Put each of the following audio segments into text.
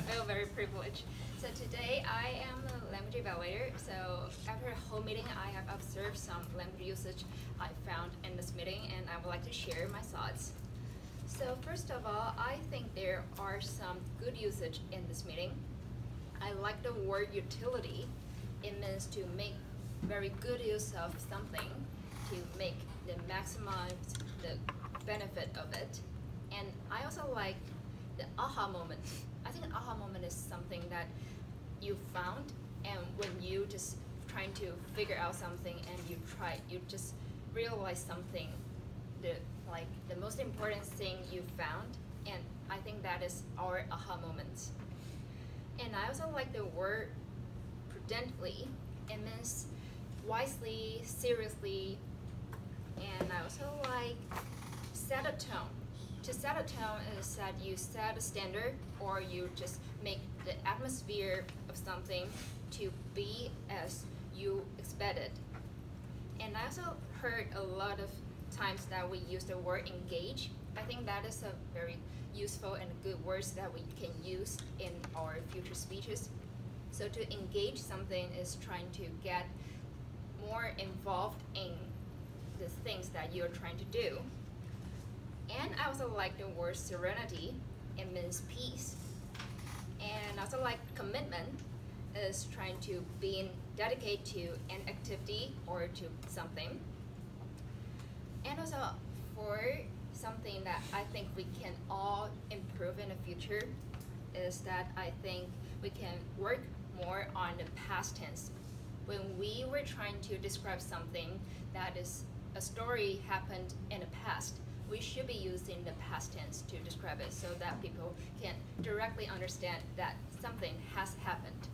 I feel very privileged. So today I am a language evaluator. So after a whole meeting, I have observed some language usage I found in this meeting, and I would like to share my thoughts. So first of all, I think there are some good usage in this meeting. I like the word utility. It means to make very good use of something, to make the maximize the benefit of it. And I also like the aha moment. I think an aha moment is something that you found, and when you just trying to figure out something and you just realize something, the most important thing you found, and I think that is our aha moment. And I also like the word prudently. It means wisely, seriously, and I also like set a tone. To set a tone is that you set a standard, or you just make the atmosphere of something to be as you expected. And I also heard a lot of times that we use the word engage. I think that is a very useful and good words that we can use in our future speeches. So to engage something is trying to get more involved in the things that you're trying to do. And I also like the word serenity. It means peace. And I also like commitment is trying to be dedicated to an activity or to something. And also for something that I think we can all improve in the future is that I think we can work more on the past tense. When we were trying to describe something that is a story happened in the past, we should be using the past tense to describe it so that people can directly understand that something has happened.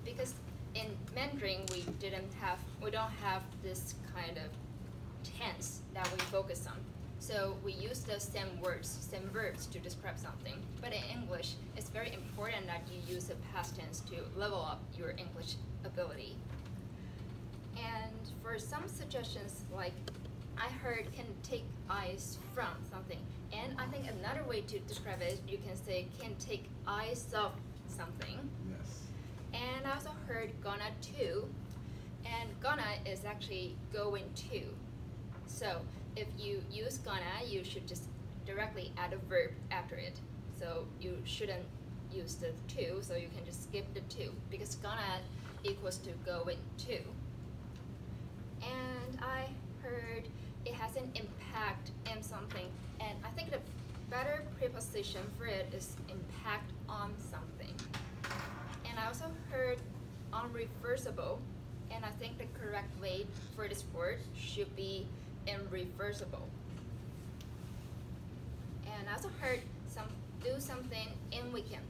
Because in Mandarin, we don't have this kind of tense that we focus on. So we use the same words, same verbs to describe something. But in English, it's very important that you use the past tense to level up your English ability. And for some suggestions, like I heard can take eyes from something. And I think another way to describe it, you can say can take eyes of something. Yes. And I also heard gonna to, and gonna is actually going to. So if you use gonna, you should just directly add a verb after it. So you shouldn't use the to, so you can just skip the to, because gonna equals to going to. And I heard it has an impact in something, and I think the better preposition for it is impact on something. And I also heard unreversible, and I think the correct way for this word should be irreversible. And I also heard do something in weekend.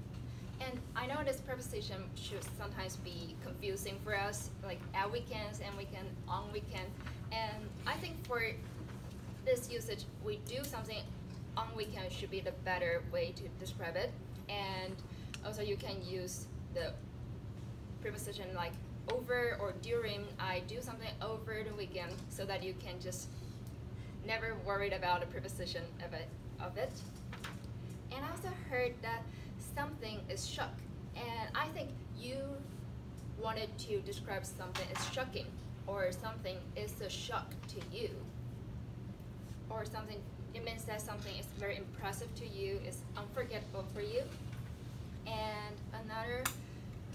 And I know this preposition should sometimes be confusing for us, like at weekends and weekend, on weekend. And I think for this usage, we do something on weekend should be the better way to describe it. And also you can use the preposition like over or during. I do something over the weekend, so that you can just never worried about the preposition of it. And I also heard that something is shock. And I think you wanted to describe something as shocking, or something is a shock to you, or something, it means that something is very impressive to you, is unforgettable for you. And another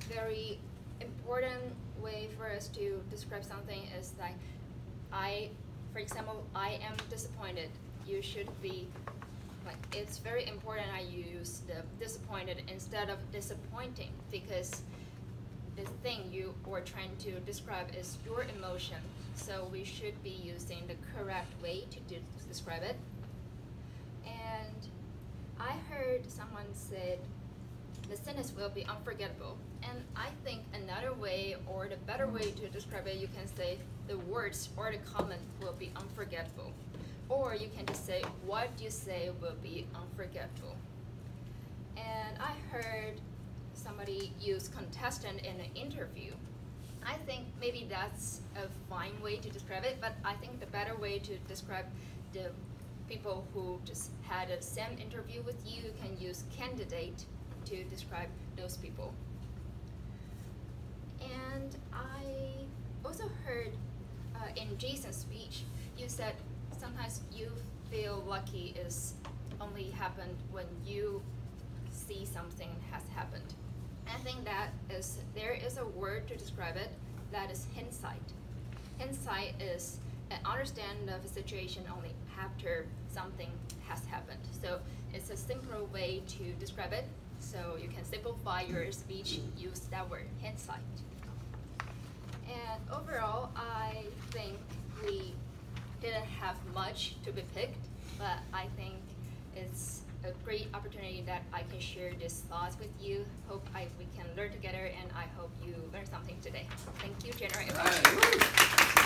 very important way for us to describe something is like, for example, I am disappointed. You should be like, it's very important I use the disappointed instead of disappointing, because the thing you were trying to describe is your emotion. So we should be using the correct way to describe it. And I heard someone said the sentence will be unforgettable. And I think another way, or the better way to describe it, you can say the words or the comment will be unforgettable. Or you can just say what you say will be unforgettable. And I heard somebody use contestant in an interview. I think maybe that's a fine way to describe it, but I think the better way to describe the people who just had a same interview with you can use candidate. to describe those people. And I also heard in Jason's speech, you said sometimes you feel lucky is only happened when you see something has happened. And I think that there is a word to describe it, that is hindsight. Hindsight is an understanding of a situation only after something has happened. So it's a simpler way to describe it. So you can simplify your speech, use that word, hindsight. And overall, I think we didn't have much to be picked, but I think it's a great opportunity that I can share these thoughts with you. Hope we can learn together, and I hope you learned something today. Thank you, General.